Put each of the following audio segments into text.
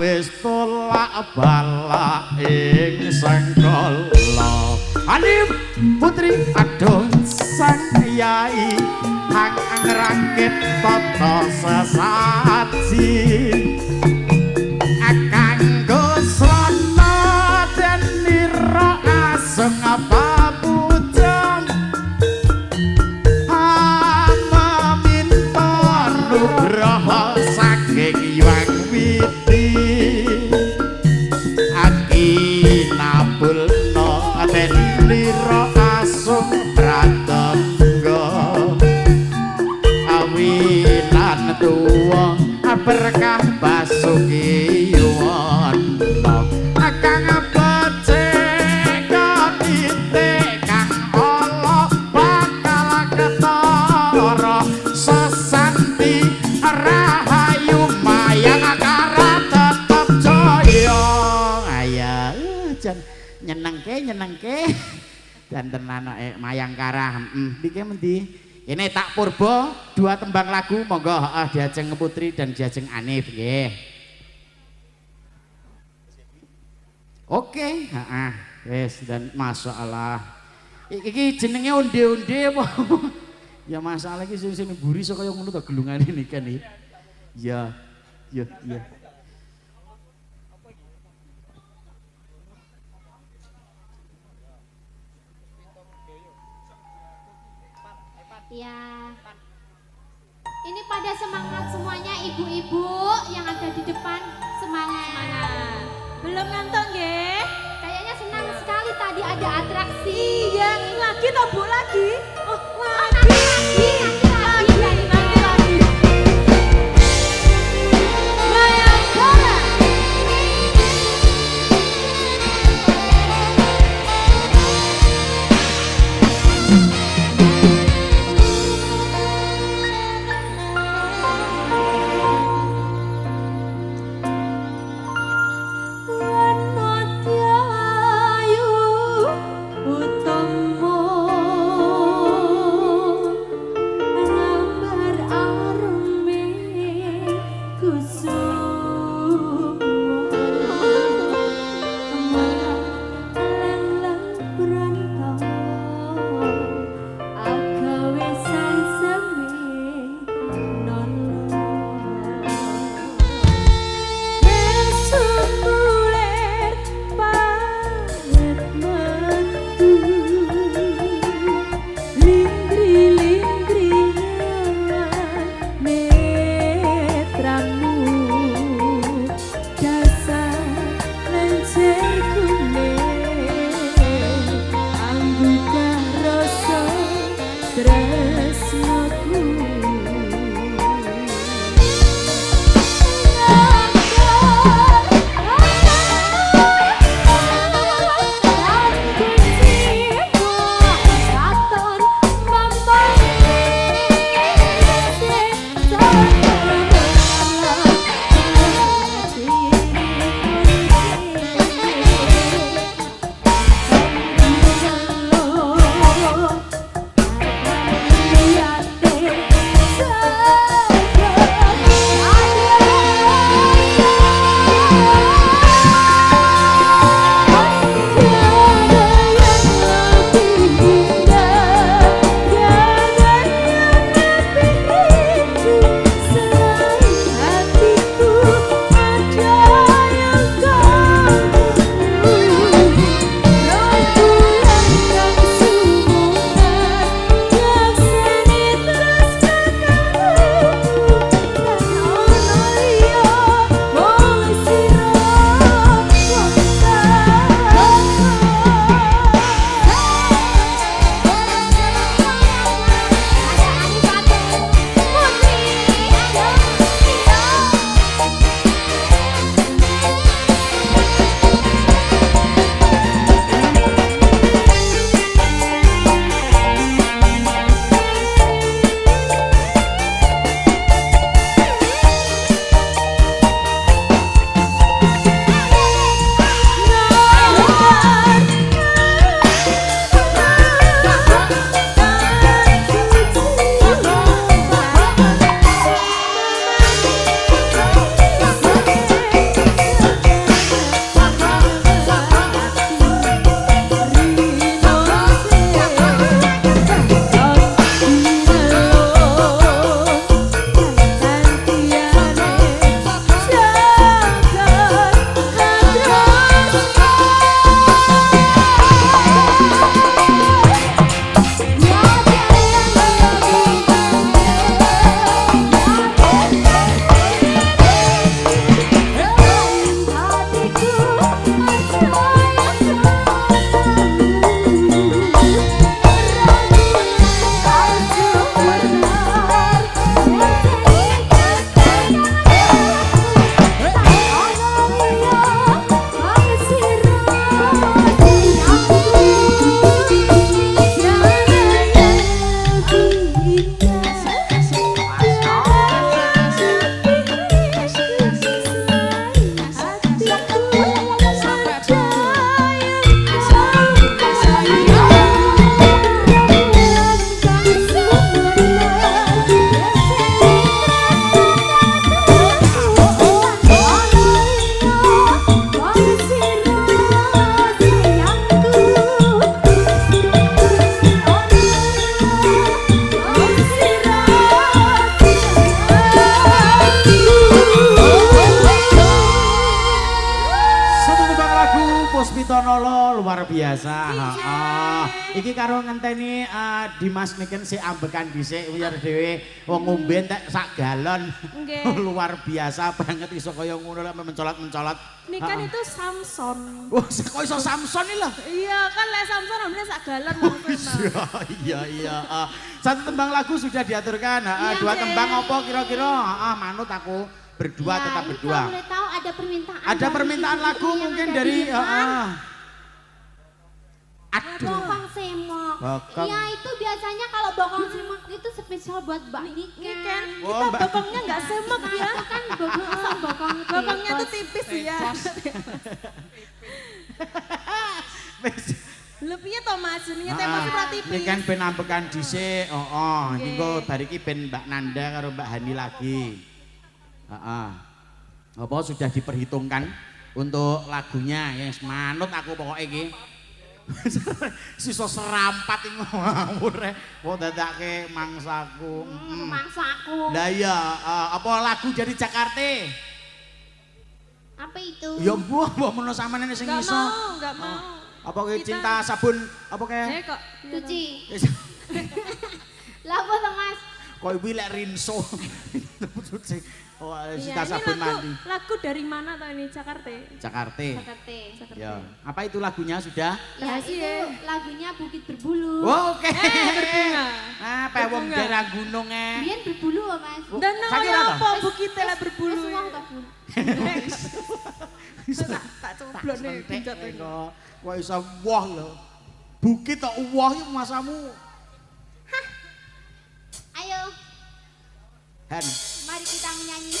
wis tolak balak ing sengkala Ani putri aduh sang yai hang ngrangkit tata sesaji kanggo srana den nira aseng apa bujang meminta nugraha saking Hyang Widi akinabulna den nira asung pratangga awinan tuwa berkah basuki wana kang becik katitik kang ala bakal ketara sesanti rahayu mayang akara tetep jaya ayo jan nyenengke dan tenan mayang kara iki mendi ini tak purba dua tembang lagu monggo Diajeng Putri dan Diajeng Anif nggih. Oke, wis dan masyaallah. Iki jenenge onde-onde apa? Ya masalah iki sing mburi kaya ngono to gelungane niki kan iki. Ya. Ya, ini pada semangat semuanya ibu-ibu yang ada di depan semangat. Belum ngantuk nggih? Kayaknya senang sekali tadi ada atraksi. Iya, lagi toh Bu lagi? Oh, Nanti lagi. Bayangkara. Sutonolo luar biasa. Heeh. Iki karo ngenteni Dimas niken sik ambekan dhisik biar dhewe wong ngombe entek sak galon. Nggih. Luar biasa banget iso kaya ngono lek mencolot-mencolot. Ini kan itu Samson. Wah, kok iso Samson iki lho. Iya kan lek Samson ambilnya sak galon langsung. Iya. Satu tembang lagu sudah diaturkan. Dua tembang apa kira-kira? Manut aku berdua tetap ini berdua. kalau boleh tahu ada permintaan. Ada dari permintaan ibu-ibu lagu yang mungkin ada dari di depan. Aduh. Bokong semok. Bokong. Iya itu biasanya kalau bokong semok itu spesial buat Mbak Niken. Niken, Oh, kita Mbak. bokongnya nggak semek Nah, ya. itu kan bokong Bokongnya tuh tipes. tipis ya. Lebihnya toh mas, ini tempo ora tipis. Ini kan ben ambekan dhisik. Iki engko bar iki ben Mbak Nanda karo Mbak Hani lagi. Apa sudah diperhitungkan untuk lagunya yang manut aku pokoknya iki. Sisa serampat iki ngawur kok dadake mangsaku. Mangsaku. Lah iya, apa lagu jadi Jakarta? Apa itu? Ya mbah menawa sampeyan sing Nggak iso. mau, nggak mau. Apa kayak Kita- cinta sabun apa kayak? Kok Cuci. Lah apa to Mas? Kok ibu lek rinso. Oh, Iya, cinta ini sabun mandi. lagu dari mana tau ini Jakarta? Jakarta. Jakarta. Ya. Apa itu lagunya sudah? Ya itu lagunya Bukit Berbulu. Oh, oke. berbunga. Pewong Berbunga. daerah gunung Biyen berbulu kok Mas. Dan Saiki namanya ora, apa bukit lah berbulu? Wis wong to, Bu. Tak coblon nih genjot ini. kok. Kok iso wah lho. Bukit tok wah iki masamu. Ayo, Han. mari kita menyanyi.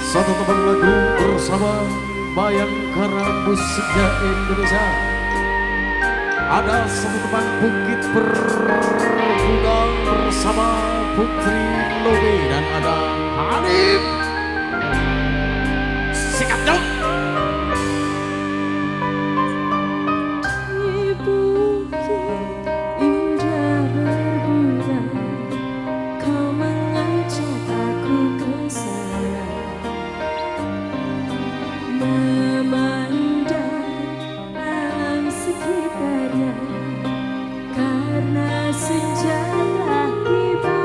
Satu teman lagu bersama Bayangkara Musiknya Indonesia. Ada satu teman Bukit Berbunga bersama Putri Lobe dan ada Hanif. Sikap dong. Di bukit indah berbunga, kau mengajak aku ke sana, memandang alam sekitarnya, karena senja tiba.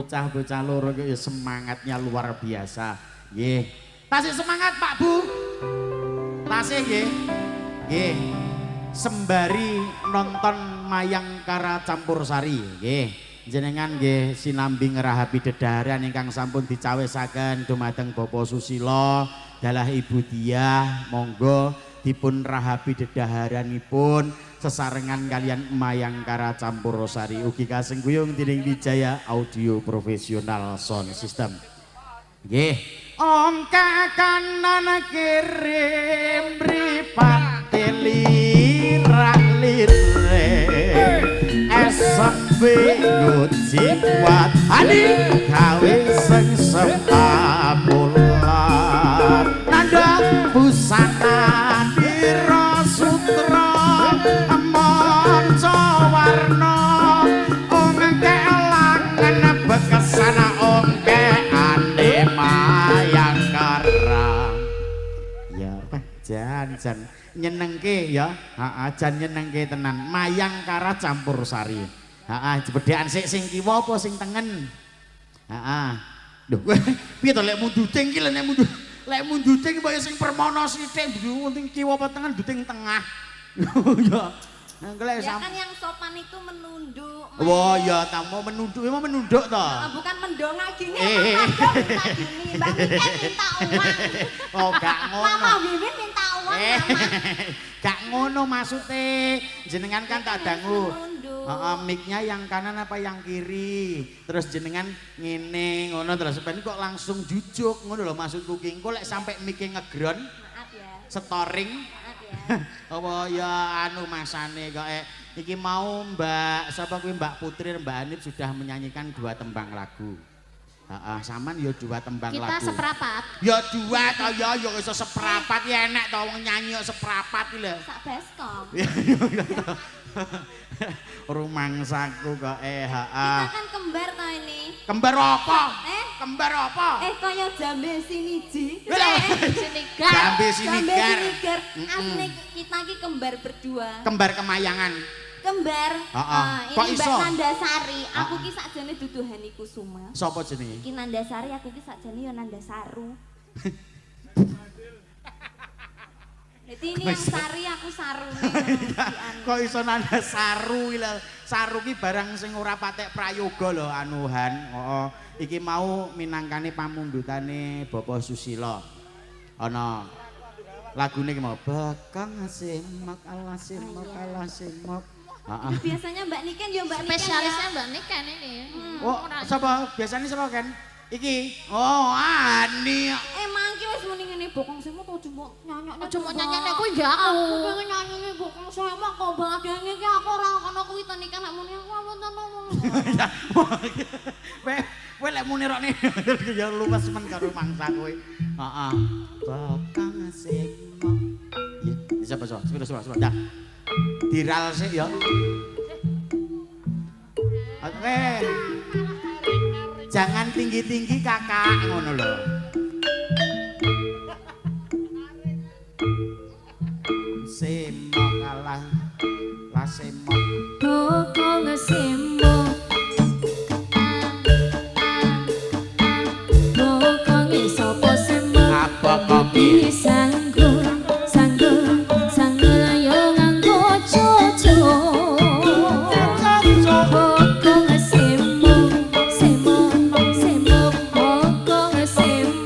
Bocah-bocah loro iki ya semangatnya luar biasa. Nggih. Tasih semangat Pak Bu. Tasih nggih. Nggih. Sembari nonton Mayangkara Campursari nggih. Jenengan nggih sinambi ngerahapi dedhaharan ingkang sampun dicawisaken dumateng Bapak Susilo, dalah Ibu Diah, monggo dipun rahapi dedhaharanipun sesarengan kalian Mayangkara Campursari ugi kasing guyung dening Wijaya Audio Profesional Sound System. Nggih. Om kanan kirim mripat lirah-lire SMP nguji kuat ani gawe sing sempamulan nanda busana dira sutra manca warna om kelangan bekesana om ane Mayangkara ya jan nyenengke ya, jan nyenengke tenan. Mayangkara Campursari. Bedhekan sing kiwa apa sing tengen? Lho, piye to lek munduting iki lek munduting kaya sing permono sithik penting kiwa apa tengen duting tengah. Ya. Ya kan yang sopan itu menunduk. Wah, ya tamu menunduk, emang menunduk toh? Bukan mendongak gini, minta gini. Bang Iken minta uang. Oh, gak ngono. Mama Wiwin minta uang. Gak ngono maksudnya. Jenengan kan tak dangu. Mic-nya yang kanan apa yang kiri. Terus jenengan ngene ngono terus ben kok langsung jujuk ngono lho maksudku ki. Engko lek sampai mic-e ngegron. Maaf ya. Storing. Apa ya anu masane kok iki mau Mbak sapa kuwi Mbak Putri Mbak Anip sudah menyanyikan 2 tembang lagu. Saman ya 2 tembang lagu. Kita seprapat. Ya 2 to ya iso seprapat ya enek to wong nyanyi kok seprapat iki lho. Sak baskom. Rumangsaku kok Kita kan kembar to ini. Kembar apa? Kembar apa? Kaya jambe siniji. Sinigar. Jambe sinigar. Asli kita iki kembar berdua. Kembar kemayangan. Kembar. Kok Ini iso? Mbak Nandasari. Aku ki sakjane dudu Hani Kusuma. Sapa jenenge? Ki Nandasari, aku ki sakjane ya Nandasaru. Jadi ini yang sari aku saru. Kok iso nanda saru lho. Saru ki barang sing ora patek prayoga lho anuhan. Iki mau minangkane pamundhutane Bapak Susilo. Ana lagune ki mau bakang simak ala simak ala simak. Biasanya Mbak Niken ya Mbak Niken. Spesialisnya Mbak Niken ini. Oh, sapa? Biasanya sapa kan? Iki. Oh, Ani. Mangki wis muni ngene bokong semu to cuma nyanyakne. Cuma nyanyakne kuwi ya aku. Aku pengen nyanyine bokong semu kok bagian iki aku ora kono kuwi to nikan nek muni aku wonten ngomong. Kowe lek muni rokne ya luwes men karo mangsa kowe. Bakang semu. Ya, bisa apa Coba. Dah. Diral sik ya. Oke. Jangan tinggi-tinggi kakak ngono lho. Semok kalah lah semok. Bokong semok. Bokong sapa semok. Apa kopi? Sanggul yo nganggo cocok. Bokong semok. Bokong semok.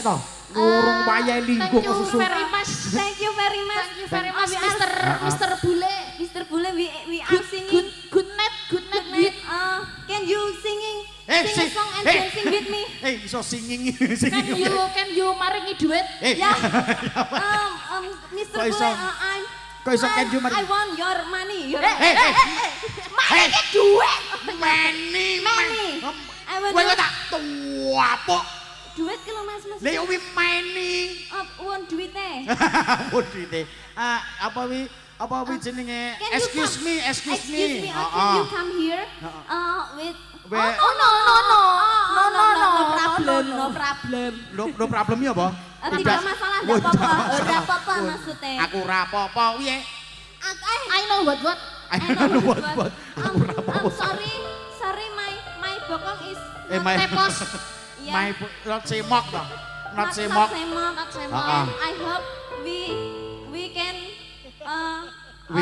to. Lurung wayahe lingkuh Thank you kesusu. very much. Thank you very much. Thank you very much, We are- Mr. Bule. Mr. Bule, we are singing. Good night Good night. Can you sing a song and dancing with me? Iso singing. Can you maringi duit? Yeah. Mr. Kok Bule, iso- kok iso can you I want your money. Maringi duit. Money. I want Kowe your tak tuwapok. duit kalau mas. Lah yo wi mining. Want duit eh. Oh dite. Apa wi jenenge? Can you Excuse come- me. Excuse me, can you come here? With Where- no problem. No problem ya apa? Tidak masalah, Oh, tidak apa-apa. tidak Tidak masalah. apa-apa Oh, maksudnya. Aku rapopo piye? I know what. I know what. Aku I'm rapopo. sorry, my bokong is My Tepos. yeah. my not semok toh. Not Not semok. semok. Not semok. Ah. And I hope we can We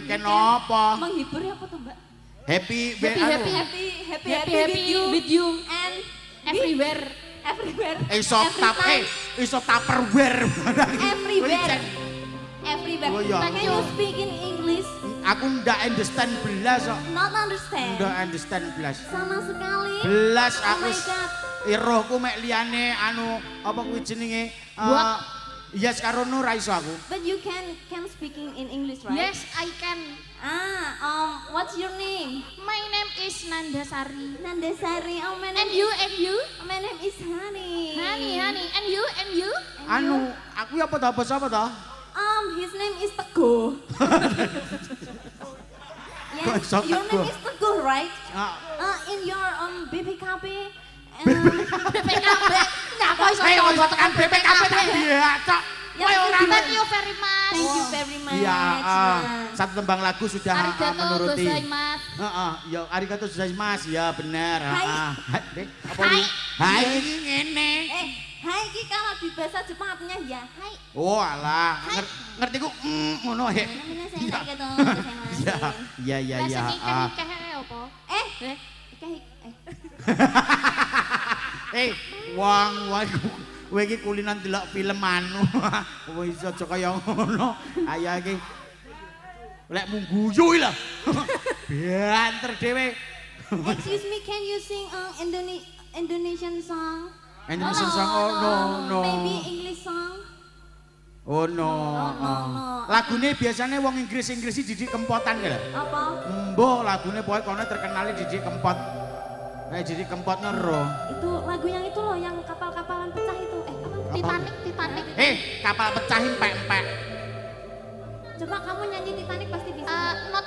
can apa? menghibur ya apa tuh Mbak? Happy Happy with you and everywhere. everywhere. Iso iso tupperware. Everywhere. Everywhere. Oh, iya. Can you speak in English? Aku ndak understand belas kok. Not understand. Ndak understand belas. Sama sekali. Belas Oh aku my God. rohku mek liyane anu apa kuwi jenenge? What? Yes karo nu ra iso aku. But you can speaking in English, right? Yes, I can. What's your name? My name is Nandasari. Nandasari. Oh, my And name you? My name is Honey. Honey. And you? Anu, aku apa ta basa apa ta? His name is Teguh. Kok Yes, iso your Teguh? name is Teguh, right? In your BPKB. BPKB. Ngapa iso Hei, coba kok tekan BPKB ta? Iya, Cok. Ya, Kowe ora Thank you very much. Thank you very much. Iya, Nah. satu tembang lagu sudah Arigato menuruti. gozaimasu. Ya arigato gozaimasu. Ya benar. Hai. Apa Hai. ini? Hai ini ngene. Hai ki kalau di bahasa Jepang artinya ya hai. Oh alah, ngerti ku ngono he. Namanya saya arigato Ya, gozaimasu. ya. Lah sing ikeh apa? Wong kowe iki kulinan delok film anu. Wis aja kaya ngono. Ayo iki. Lek mung guyu lho. Banter dhewe. Excuse me, can you sing Indonesian song? Indonesian song no. Maybe English song? Oh no. no. Lagune biasanya wong Inggris didik kempotan ya. Apa? Mbok lagune pokoke kono terkenal didik kempot. Kayak didik kempot nero. Itu lagu yang itu loh, yang kapal-kapalan pecah itu. Apa? Titanic. Kapal pecah empek-empek. Coba kamu nyanyi Titanic pasti bisa. Not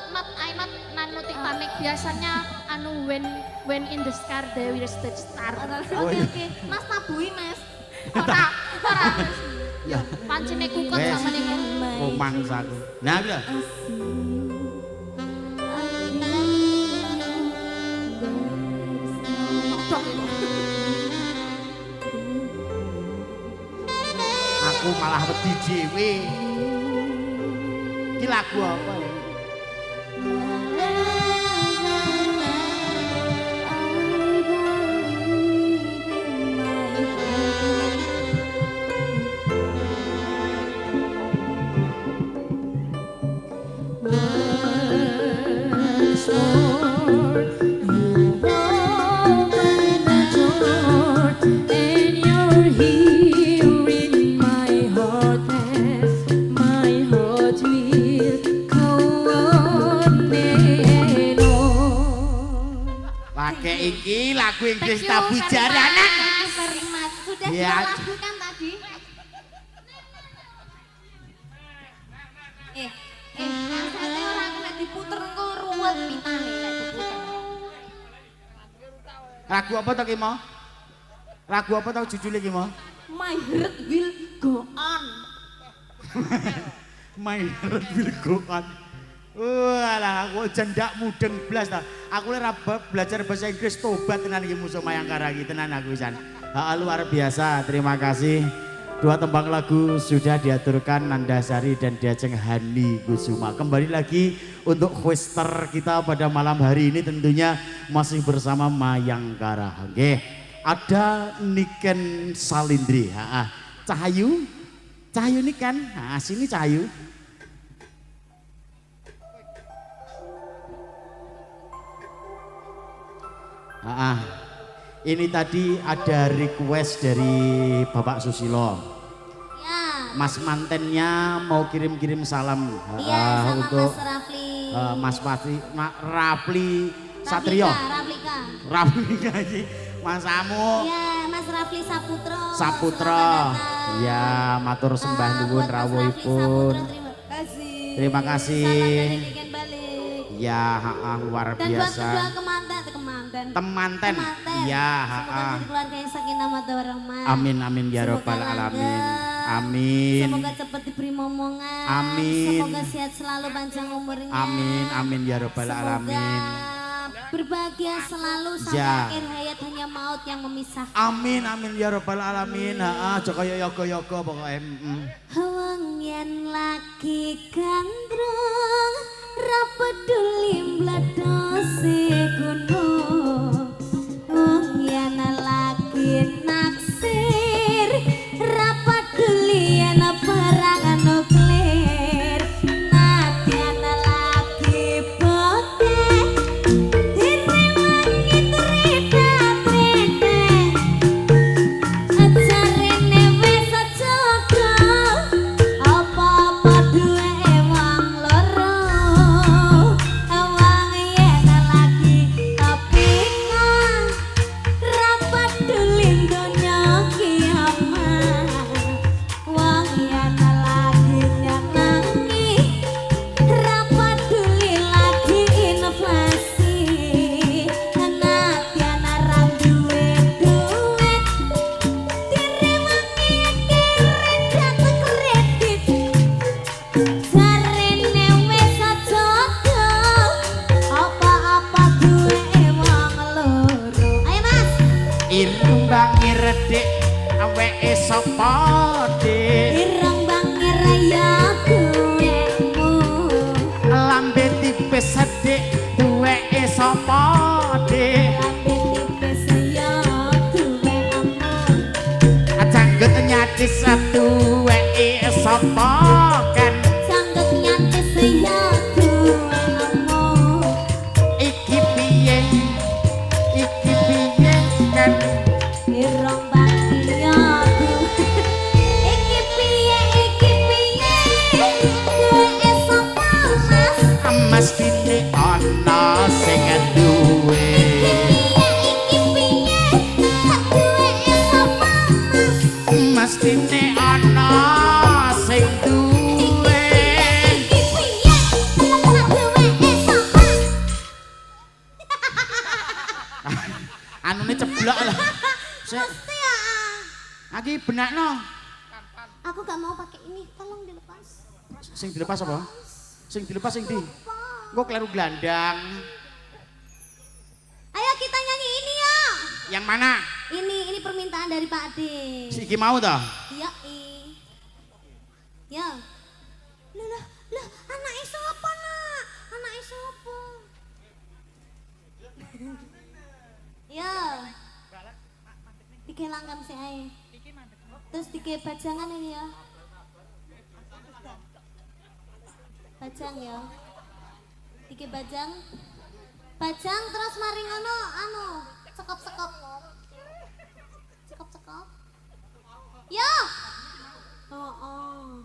nanu Titanic. Biasanya anu when in the sky there is the star. Oke. Mas tabui, Mas. Ora. Ya. Pancene kukut sama ning Oh mangsaku. Nah, lho. Aku malah wedi dhewe. Iki lagu apa ya? Iki lagu Inggris tabu jaranan. Sudah Ya. dua lagu kan tadi? Rasanya orang kena diputer engko ruwet pitane lek diputer. Lagu apa to ki mau? Lagu apa to judule ki mau? My heart will go on. My heart will go on. Walah, aku jendak mudeng blas ta. Aku lek belajar bahasa Inggris tobat tenan iki musuh Mayangkara iki tenan aku pisan. Luar biasa. Terima kasih. Dua tembang lagu sudah diaturkan Nandasari dan Diajeng Hani Kusuma. Kembali lagi untuk quizter kita pada malam hari ini tentunya masih bersama Mayangkara. Oke. ada Niken Salindri. Cahayu, Cahayu Niken. Sini Cahayu. Ini tadi ada request dari Bapak Susilo. Ya. Mas mantennya mau kirim-kirim salam Iya, sama untuk Mas Rafli. Mas Rafli Satrio. Raflika iki. Mas Amu. Iya, Mas Rafli Saputro. Saputro. Ya, matur sembah nuwun rawuhipun. Terima kasih. Terima kasih. Salam dari Niken balik. Ya, luar Dan buat biasa. kedua temanten. Ya, Semoga jadi keluarga yang sakinah mawaddah warahmah. Amin amin ya rabbal alamin. Amin. Semoga cepat diberi momongan. Amin. Semoga sehat selalu panjang umurnya. Amin amin ya rabbal alamin. Berbahagia selalu sampai Ya. akhir hayat, hanya maut yang memisahkan. Amin amin ya rabbal alamin. Aja kaya yoga-yoga pokoke. Wong yen lagi gandrung ra peduli mledose gunung. Wong yen lagi naksir ra peduli yen perang nuklir. Nadyan lagi botek direwangi trita-trita. Ajarene wis aja apa-apa duwe wong loro. Wong yen lagi kepikan ra peduli donya kiamat. Wong yen lagi nyenengi ra peduli lagi inflasi. Nadyan ra duwe duit direwangi kredit. Jarene wis aja apa-apa duwe wong loro. Ayo Mas. Irembang iredek aweke sapa dik? Ireng bangi raya duwemu. Lambe tipis sedek duweke sapa dik? Lambe tipis ya duwe amun. Janggut nyadis duweke sapa kan? Sanggup nyantis ya duwe amun. Iki piye? Iki piye kan? Ireng bangi ya duwe. Iki piye duwe sapa Mas? Mas kini ana sing duwe. Iki piye duwe sapa Mas? Mas kini ana sing duwe. Iki piye duwe sapa? Anune ceblok lah. Sik, Mesti ya. iki benakno. Aku gak mau pakai ini, tolong dilepas. Sing dilepas apa? Sing dilepas sing di. Engko kleru glandang. Ayo kita nyanyi ini ya. Yang mana? Ini permintaan dari Pak Ade. Si iki mau toh? Iya, ya. Lah, anake sapa, Nak? Anake sapa? Ya. Dikelangkan sih ae. Terus dike bajangan ini ya. Bajang ya. Dike bajang. Bajang terus mari ngono sekop-sekop. Sekop-sekop. Ya. Oh.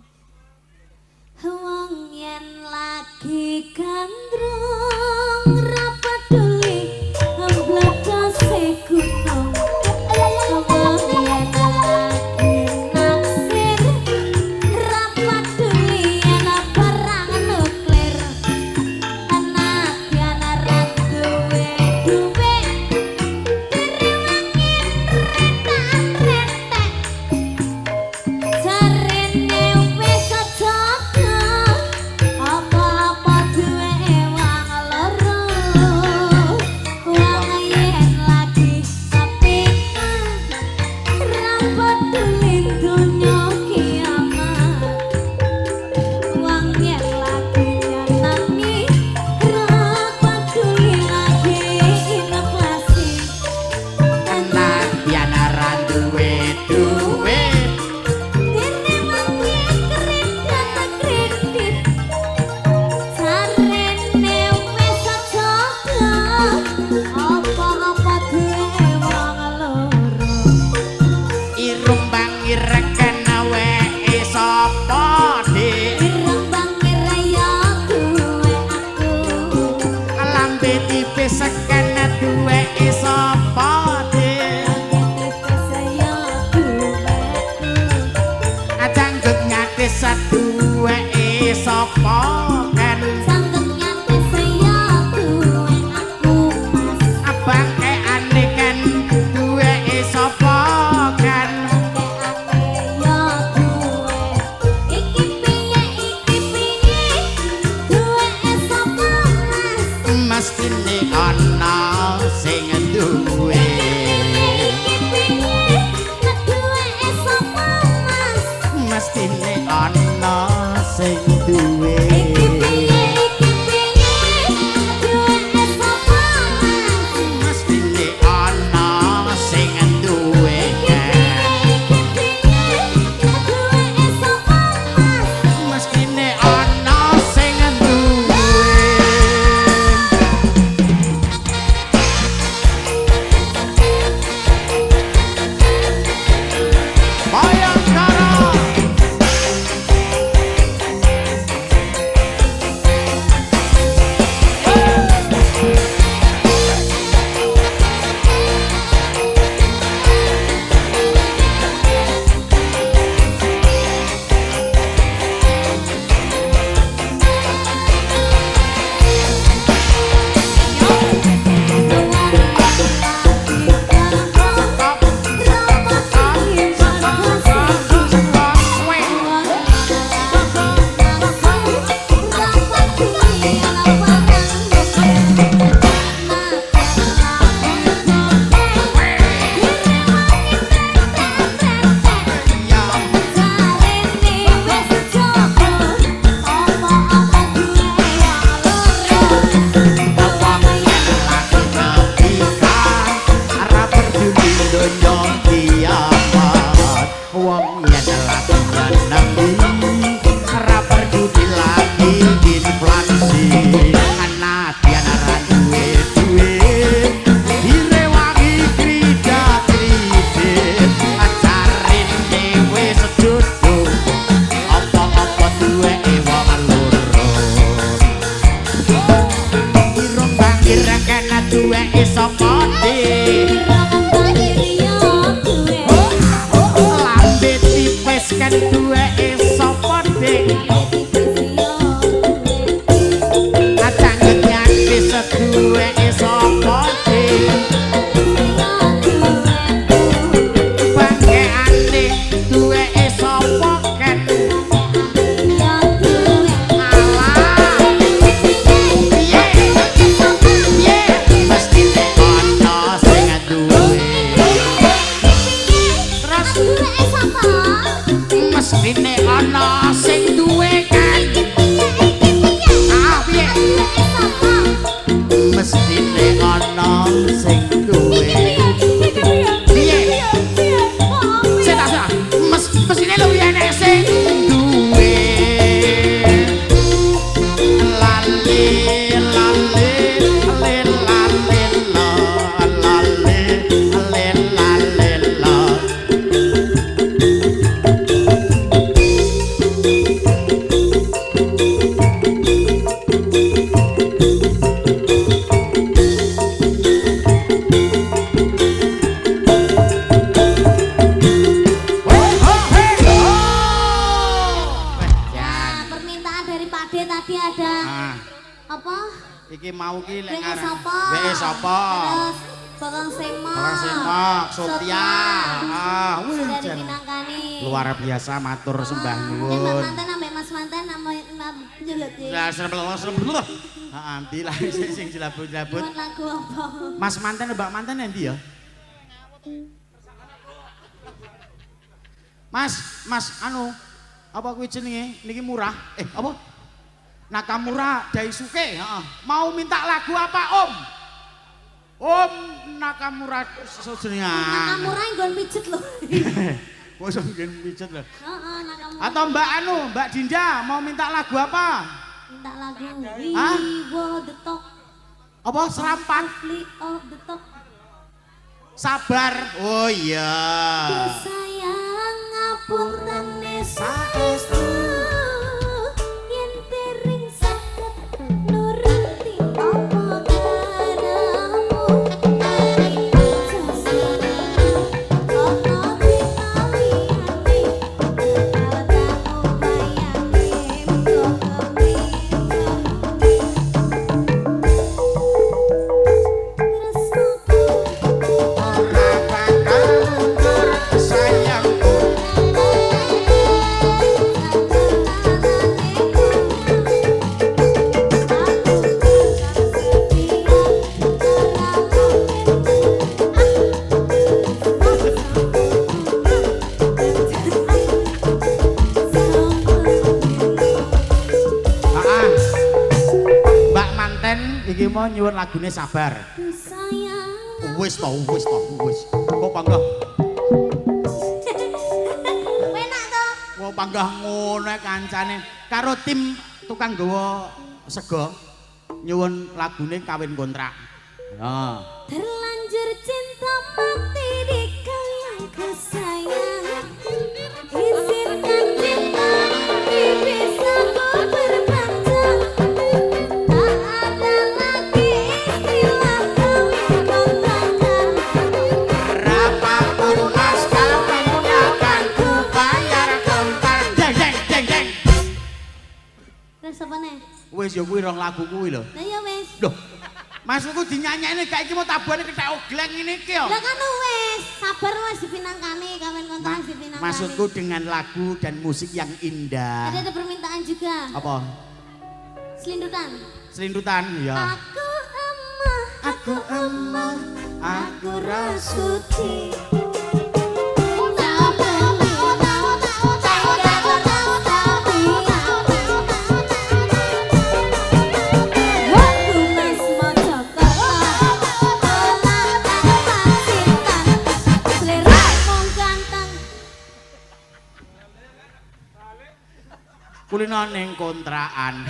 Wong yen lagi gandrung ra peduli mbledose gunung. Wong yen lagi naksir ra peduli yen perang nuklir. Nadyan ra duwe duwe direwangi retak-retak. Jarene wis aja apa-apa duwe wong seken duweke sapa de Janggut ngate saduweke sapa kan abang ane kan duweke sapa kan mestine ana sing duwe mestine ana sing duwe mestine ana sing duwe mestine ana sing duwe Bayangkara duweke sapa de lambe tipis kan duweke sapa de ajang nyake seduweke sapa de bangkeane duweke sapa kan mestine ana sing duwe kan piye mestine ana sing duwe piye seta mestine luwih enek sing duwe lali lali lali lali lali lali lali tadi ada apa? Iki mau ki lek arep. Weke sapa? Terus Bakang Semok. Bakang Semok, Sotia. Dari Pinangkani. Luar biasa matur sembah Mbak nuwun. Manten ambek Mas Manten nama jelet. Lah serem. Heeh, ndi lah sing jelabut-jelabut. Lagu apa? Mas Manten Mbak Manten endi ya? Mas anu apa kuwi jenenge? Niki murah. Apa? Nakamura Daisuke, mau minta lagu apa Om? Om Nakamura jenengan. Nakamura nggon pijet lho. Wes nggon pijet lho. Heeh, Nakamura. Atau Mbak Mbak Dinda mau minta lagu apa? Minta lagu Hah? Wiwo the Talk. Apa serampan? Flee of the Talk. Sabar. Oh iya. Sayang ngapunten Saestu. yen tering saged nuruti apa iki mau nyuwun lagune Sabar. sayang Wis to, wis to, wis. Kok panggah. Enak to. Kok panggah ngono ae kancane karo tim tukang gawa sego nyuwun lagune kawin kontrak. Ya. terlanjur cinta mati di kau yang ku sayang izinkan cinta ini bisa ku perpanjang tak ada lagi istilah kawin kontrakkan Berapapun mas kawin akan ku bayar kontan. Jeng jeng jeng jeng. terus apa nih? Wis ya kuwi rong lagu kuwi lho. Nah ya wes Loh. Masukku dinyanyekne gak iki mau tabane kethek ogleng ngene iki yo. lah kan wes sabar wes dipinangkani kawin kontrak dipinangkani Maksudku dengan lagu dan musik yang indah. ada permintaan juga Apa? selindutan Selindutan ya. aku emah aku rasuti Kulino ning kontrakan.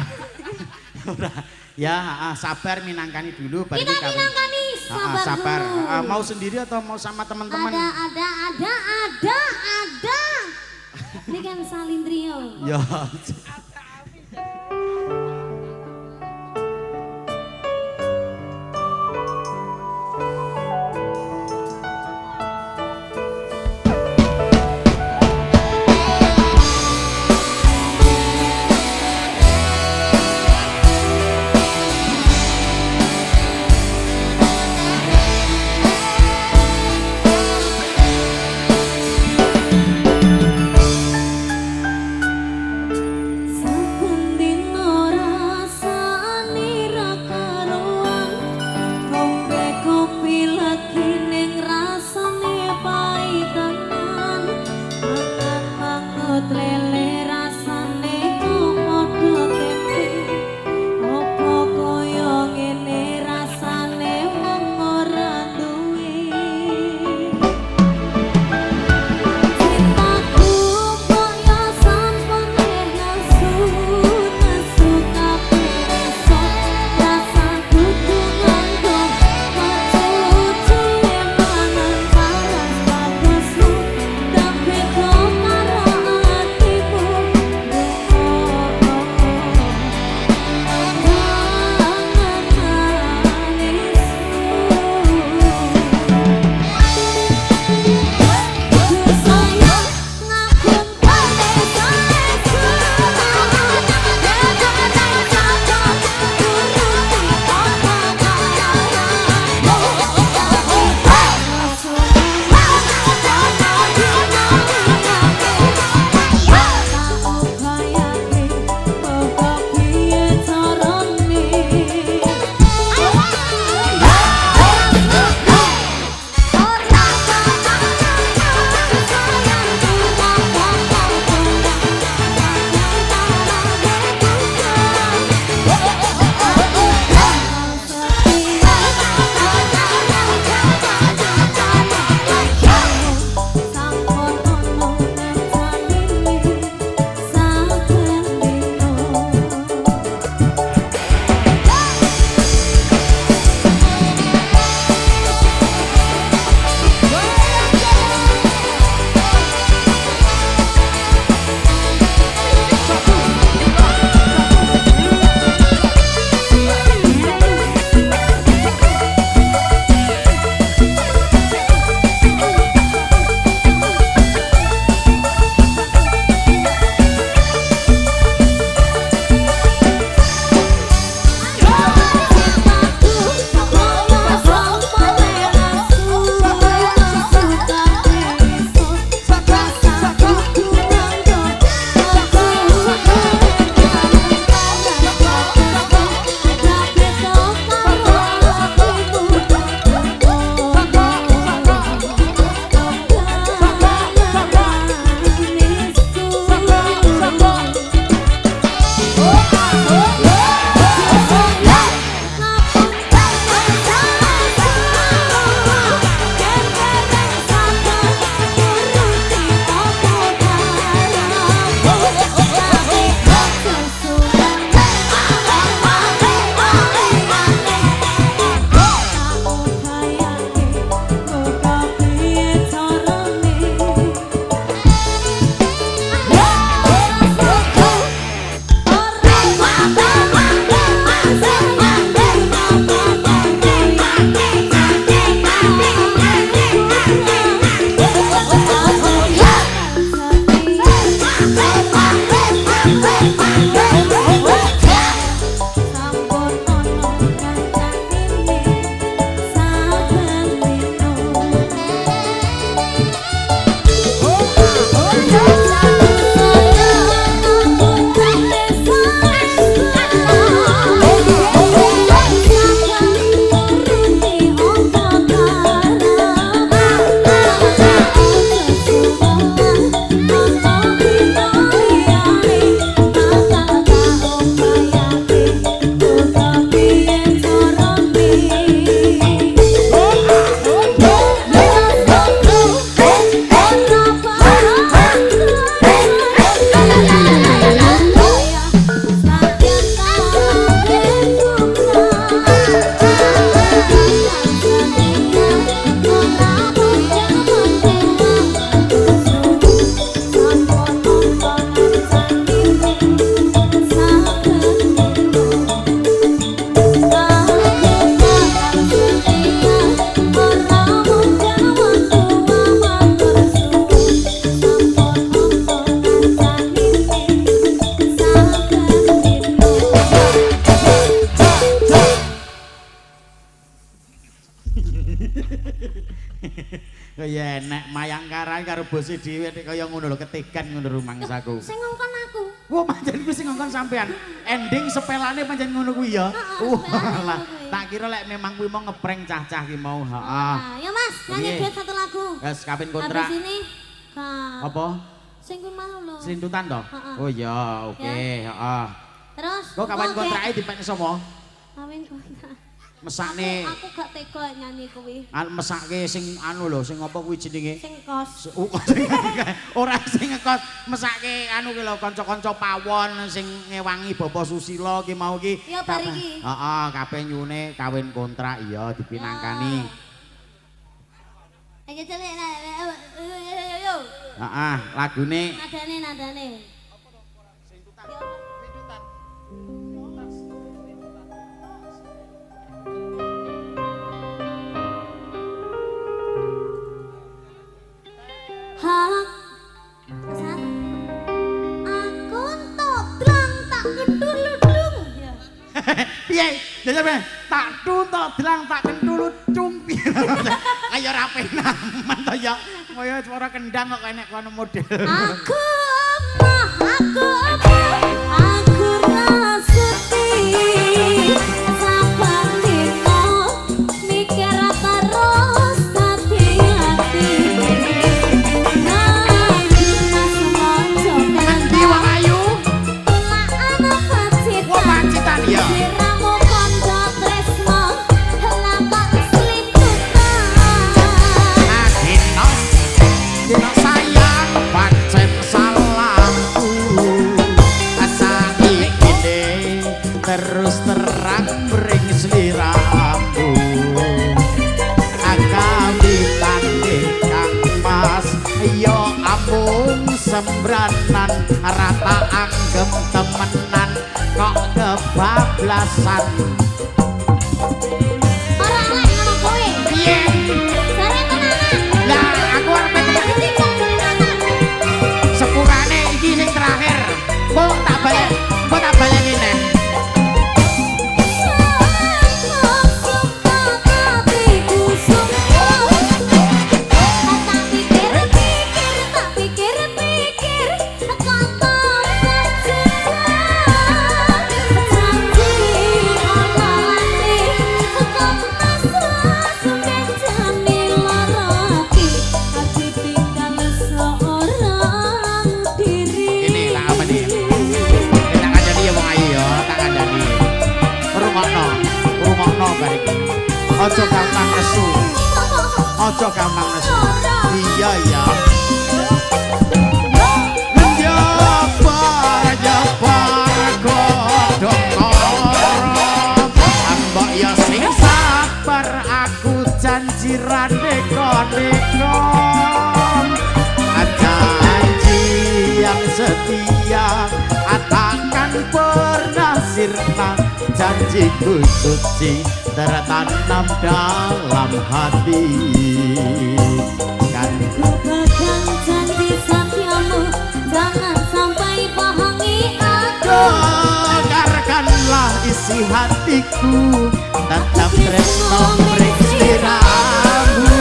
Ora. Ya, sabar minangkani dulu baru kita kawin. minangkani sabar, Sabar. dulu. Mau sendiri atau mau sama teman-teman? ada ini kan salin trio Ya. Kaya enek Mayangkara karo bose dhewe nek kaya ngono lho ketegan ngono rumangsaku. Sing ngongkon aku. Wah, pancen kuwi sing ngongkon sampean. Ending sepelane pancen ngono kuwi ya. Walah, tak kira lek memang kuwi mau ngeprank cah-cah ki mau. Heeh. Nah, ya Mas, nyanyi Piye? duet satu lagu. Wes kawin kontrak. Habis ini Kak. Apa? Sing kuwi mau lho. Selintutan to? Heeh. Oh iya, oke, heeh. Terus Kok kawin oke. kontrake dipek sapa? Kawin kontrak. Mesakne Aku gak tega nyanyi kuwi. mesake sing anu lho, sing apa kuwi jenenge? Sing kos. Ora sing ngekos mesake anu ki lho kanca-kanca pawon sing ngewangi Bapak Susilo ki mau ki. Ya, bar iki. Heeh, kabeh nyune kawin kontrak iya dipinangkani. Ayo celek yo. Heeh, lagune Nadane. Hak Hasan aku entuk drang tak keduludung ya. piye? Jajal tak tuntok delang tak kentulut cumpi. Kaya ora penaman to ya. Kaya suara kendang kok enek kono model. Aku rasuti sabar dino mikir terus hati-hati Ngendi wong ayu? Wah pancitan ya. Adino, dino sayang pancen salahku. Asani ini terus terang bering sliramu. Akawitan kang mas, yo ampun sembranan rata anggem temenan kok kebablasan. Piye? Lah aku arep sepurane iki sing terakhir. Kok tak baleni neh. Ini lah apa nih? Tak kandani ya wong ayu ya, tak kandani. Rungokno bar iki. Aja gampang nesu. Aja gampang nesu. Iya iya. Njabar godhong karo. Ambok ya sing sabar aku janji randeka-ndeka. Janji yang setia takkan pernah sirna. Janjiku suci tertanam dalam hati. Kan Pegang janji setiamu, jangan sampai bohongi aku. dengarkanlah isi hatiku, tetap tresno mring sliramu.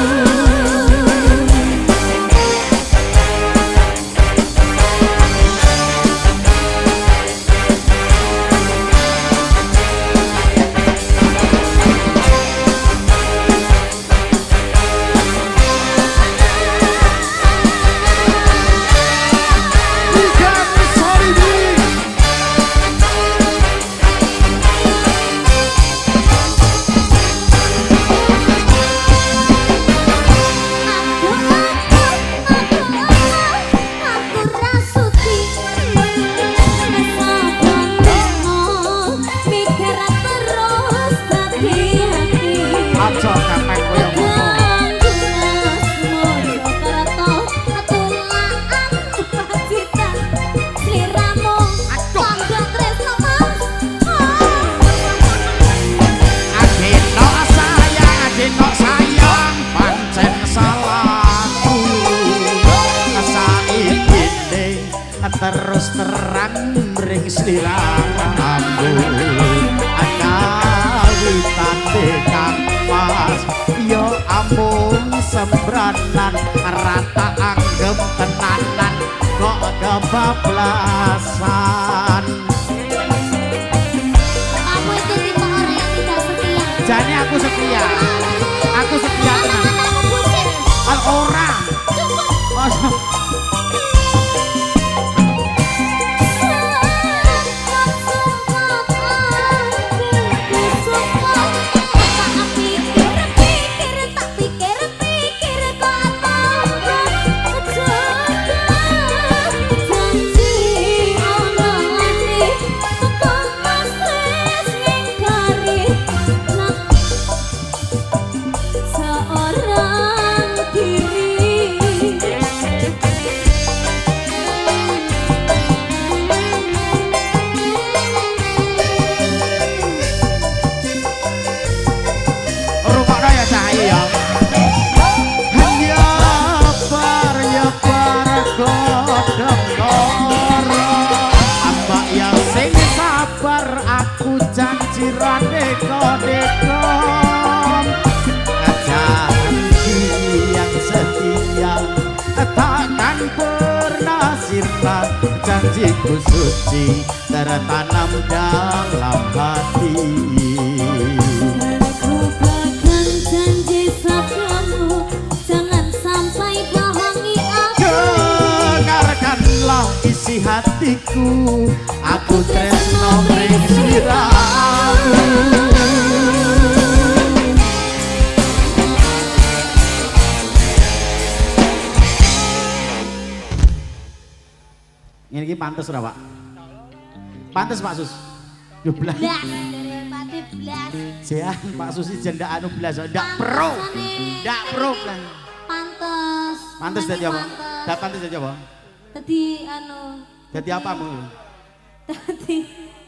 Aja gampang koyo ngono. Adino sayang pancen salahku. Saiki terus terang ring sliramu. Akawitan kang mas yo ampun sembranan tenan rata anggem tenanan kok kebablasan. Kamu itu tipe orang yang tidak setia. Jane aku setia tenan. Kamu bucin. Orang janjiku suci tertanam dalam hati. Ku pegang janji setiamu, jangan sampai bohongi aku. Dengarkanlah isi hatiku, aku tresno mring sliramu. Ini pantes ora, Pak? Pantes Pak Sus. Yo blas. Daripada blas. Jean Pak Sus iki jendak anu blas, ndak pro. Ndak pro blas. Pantes. Pantes dadi apa? Ndak pantes dadi apa? Dadi anu. Dadi apa mu?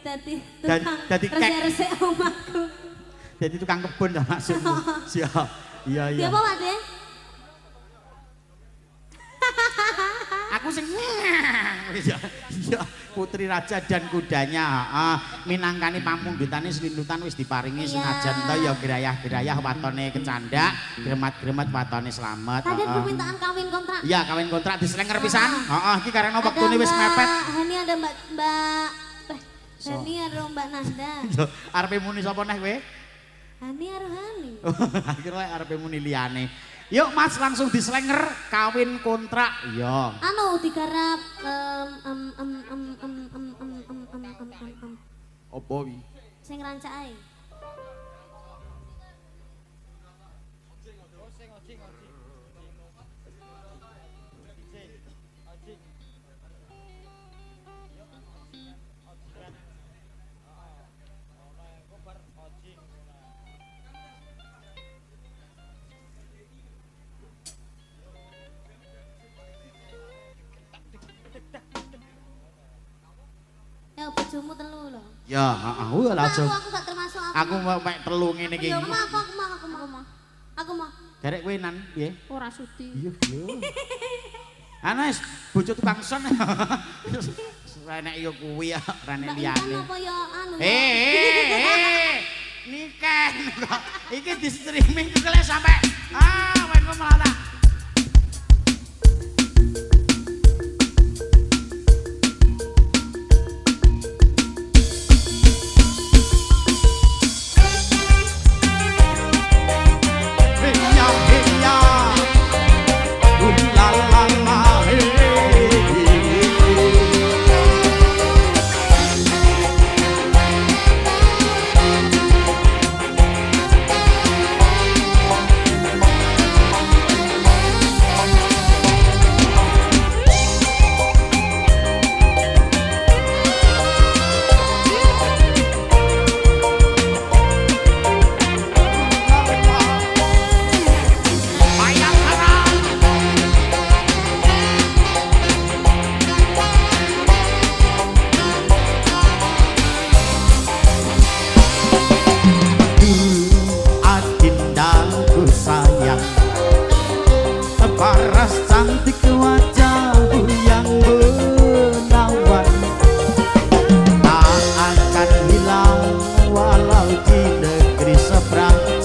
Dadi kek. resik omahku. Jadi tukang kebun dah maksudmu. Siap. Iya iya. Dia apa Pak De? Aku sing iya putri raja dan kudanya minangkani pamundhutane slindutan wis diparingi senajan to ya gerayah-gerayah watone kecandak gremat-gremet watone slamet. Tadi permintaan kawin kontrak. Iya kawin kontrak dislenger pisan. Heeh iki karena wektune wis mepet. Hani ada Mbak Hani ada Mbak Nanda. Yo arepe muni sapa neh kowe? Hani karo Hani. Akhirnya arepe muni liyane. Yuk Mas langsung dislenger kawin kontrak. Iya. Anu digarap Opo wi? sing rancak ae. Ya bojomu telu lho. Ya, heeh. Lah aja. Aku gak termasuk aku. Aku mau mek telu ngene iki. Ya aku mau. Derek kowe nan piye? Ora sudi. Iya, lho. Anas, bojo tukang son. Renek yo kuwi ya, renek liyane. Apa ya anu? Nikah kok. Iki di streaming kele sampe main melata.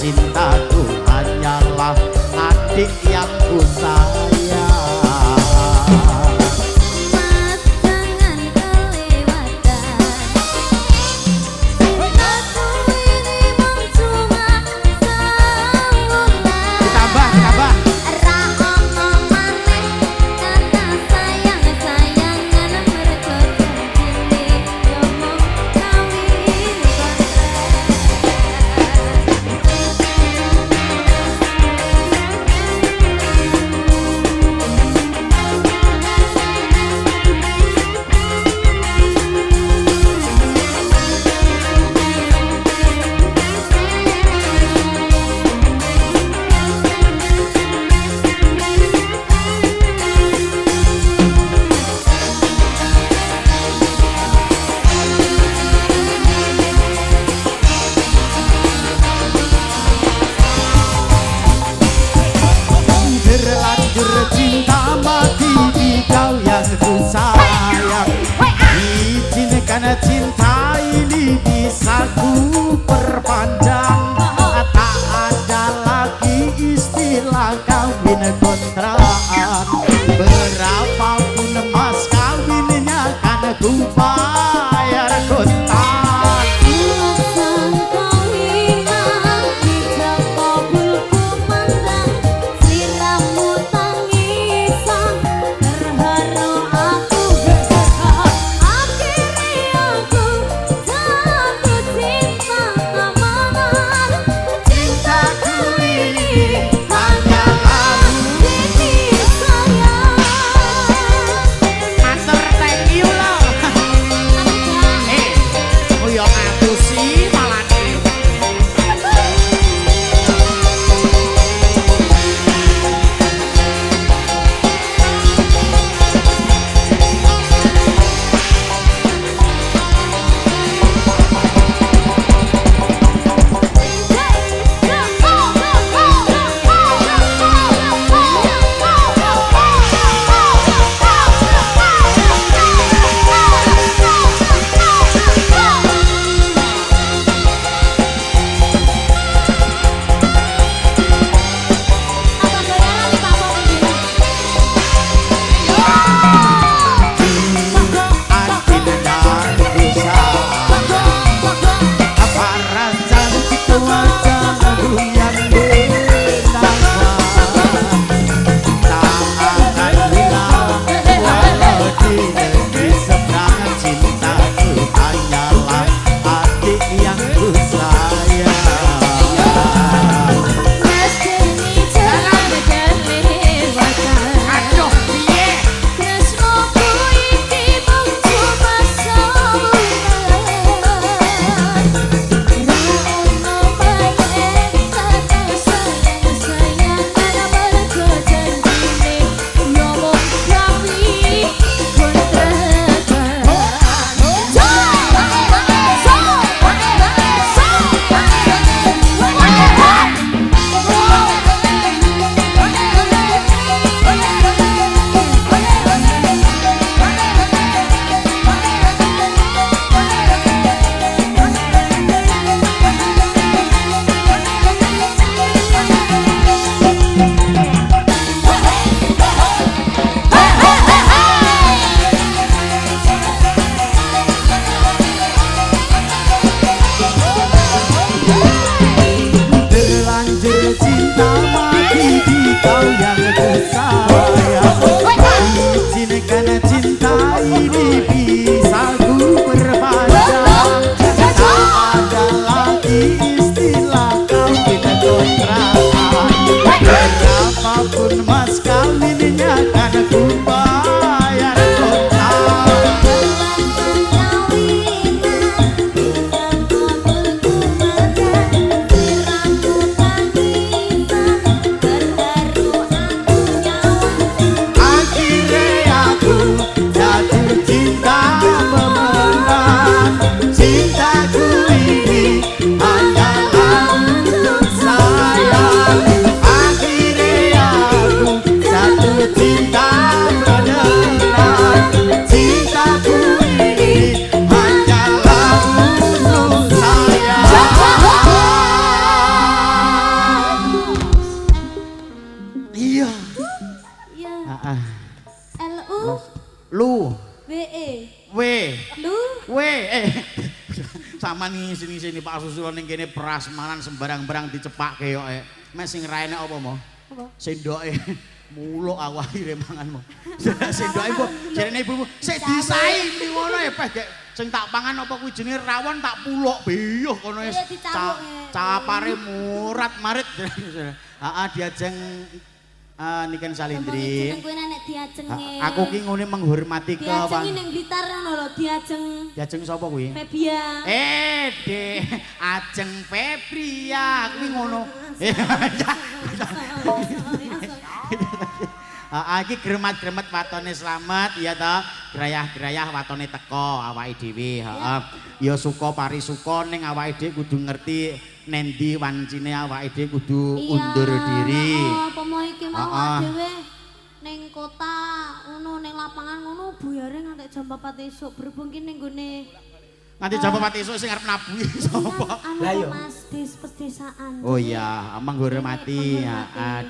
cintaku hanyalah adik yang ku sayang. wajahmu yang menawan tak akan hilang walau di negeri seberang cintaku hanyalah adik yang ku sayang. Aduh, piye? Terlanjur cinta mati di kau yang ku sayang. Izinkan cinta ini bisa ku perpanjang. Tak ada lagi istilah kawin kontrakan. Berapapun mas kawinnya kan ku bayar total. Akhirnya aku jatuh cinta memelan. Cintaku ini hanyalah untuk sayang. Akhirnya aku jatuh cinta beneran. Cintaku ini hanyalah untuk sayang. Iya. Ya, Ah, LU lu WE W lu sama nih sini Pak Susilo ning kene prasmanan sembarang-barang dicepak keyok mes sing raine apa mo apa? sendoke muluk aku akhire manganmu sendoke ibu jarene ibumu sik disaingi ngono ya Pak Dek sing tak pangan apa kuwi jenenge rawon tak puluk beyuh kono Iya, dicamuk, capare murat marit heeh diajeng niken Salindri. Jeneng kuwi nek diajenge. Aku ki ngene menghormati diajengi ning Blitar ngono lho, diajeng. Diajeng sapa kuwi? Febia. Dek, ajeng Febria kuwi ngono. Iki gremat-gremet watone slamet ya ta. Grayah-grayah watone teko awake dhewe, heeh. Ya suka parisuka ning awake dhewe kudu ngerti nendi wancine awake dhewe kudu undur diri. Apa mau iki mau dhewe ning kota ngono ning lapangan ngono buyare nganti jam 4 esuk berhubung ki ning gone Nganti jam 4 esuk sing arep nabuhi sapa? Lah yo Mas pedesaan. Oh iya, menghormati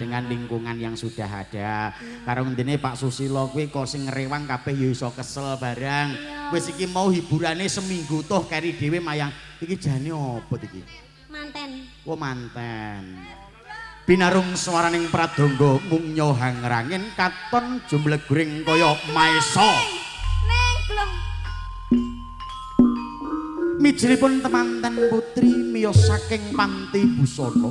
dengan lingkungan yang sudah ada. Karo ngene Pak Susilo kuwi kok sing ngrewang kabeh ya iso kesel barang. Wis iki mau hiburane seminggu toh kari dhewe mayang. Iki jane opo iki? Manten. Oh manten. Binarung swaraning pradangga mung nyohangrangin katon jumblegring kaya maesa. Neng belum. Mijripun temanten putri miyos saking Panti Busana.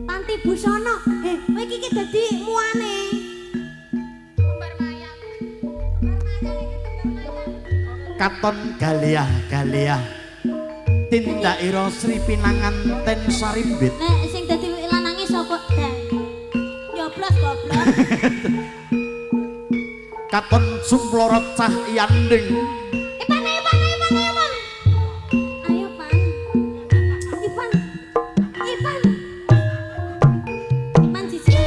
Panti Busana. Kowe iki dadi muane. Katon galiah-galiah tindakira Sri Pinanganten Sarimbit. Nek sing dadi lanange sapa? Nyoblos goblok. Katon Sumplorot Cahyaning. Ayo Pan. Ipan. Ipan siji.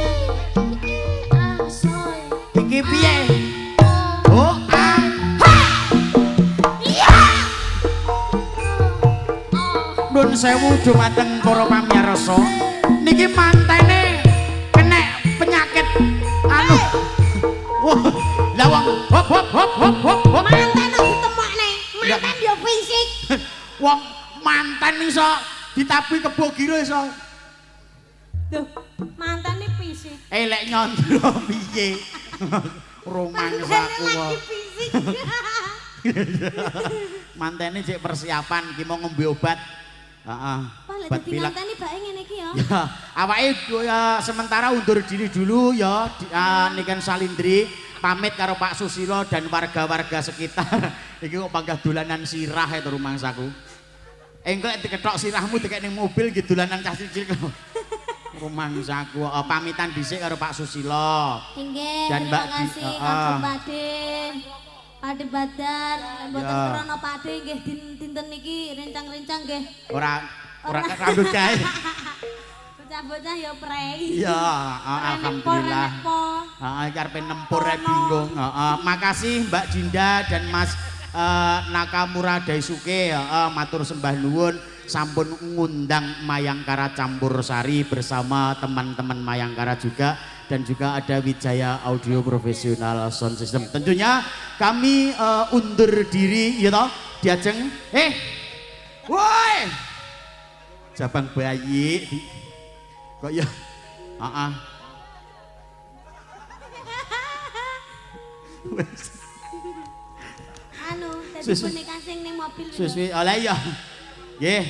Soy. Iki piye? Oh, Nun sewu dumateng para pamirsa. Niki mantene kena penyakit anu. Wah, lah wong hop. Manten kok ditemokne. Manten yo fisik. Wong manten iso ditabuhi kebo giro iso. Duh, mantane fisik. Lek nyondro piye? Rumangsaku kok. Fisik. Mantene cek persiapan iki mau ngombe obat. Heeh. Obat pilek. Mantane bae ngene iki ya. Ya, awake ya sementara undur diri dulu ya niken Salindri pamit karo Pak Susilo dan warga-warga sekitar. Iki kok panggah dolanan sirah itu rumangsaku. Engko diketok sirahmu dikek ning mobil iki dolanan cah cilik. Rumangsaku pamitan dhisik karo Pak Susilo. Inggih, dan terima kasih Kang Pade. Pade Badar, mboten krana Pade nggih dinten niki rencang-rencang nggih. Ora rambut gawe. Bocah-bocah ya prei. Iya, alhamdulillah. Heeh, iki arepe nempur ae bingung. Heeh, makasih Mbak Jinda dan Mas Nakamura Daisuke, matur sembah nuwun sampun ngundang Mayangkara Campur Sari bersama teman-teman Mayangkara juga dan juga ada Wijaya Audio Profesional Sound System. Tentunya kami undur diri ya toh diajeng woi jabang bayi kok ya Anu, tadi boneka sing ning mobil. Suwi oleh ya. Nggih.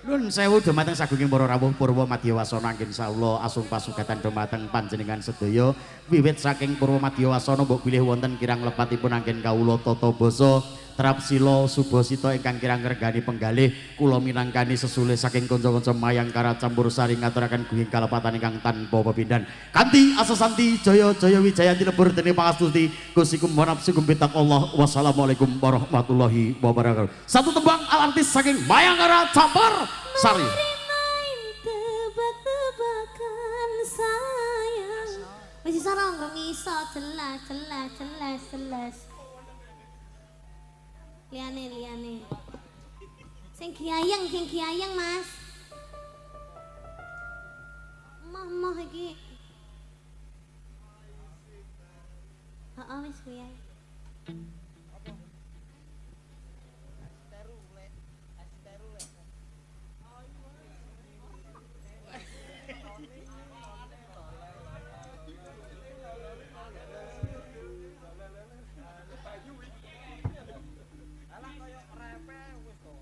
Nuwun sewu dumateng sagunging para rawuh Purwa Madyawasana anggen insyaallah asung pasugatan dumateng panjenengan sedaya wiwit saking Purwa Madyawasana mbok bilih wonten kirang lepatipun anggen kawula tata basa Trapsila Subasita ingkang kirang ngregani penggalih kula minangkani sesulih saking kanca-kanca Mayangkara Campur Sari ngaturaken gunging kalepatan ingkang tanpa pepindhan kanthi asasanti jaya-jaya wijayanti lebur dening pangastuti Gusti Kumanapsi kumpitak Allah. Wassalamualaikum warahmatullahi wabarakatuh. Satu tembang alartis saking Mayangkara Campur Sari. Tebak-tebakan sayang. Wis sareng rong iso jelas. Liane. Sing kiayang Mas. Mah iki. Heeh wis kuwi ae.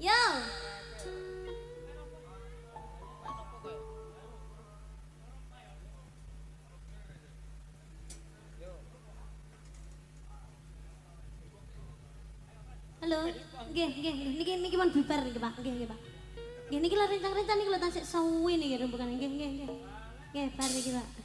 Yo. Halo, nggih niki pun bubar niki Pak. Nggih Pak. Nggih niki lho rencang-rencang niki lho tasik suwi niki rembukan nggih. Nggih bar niki Pak.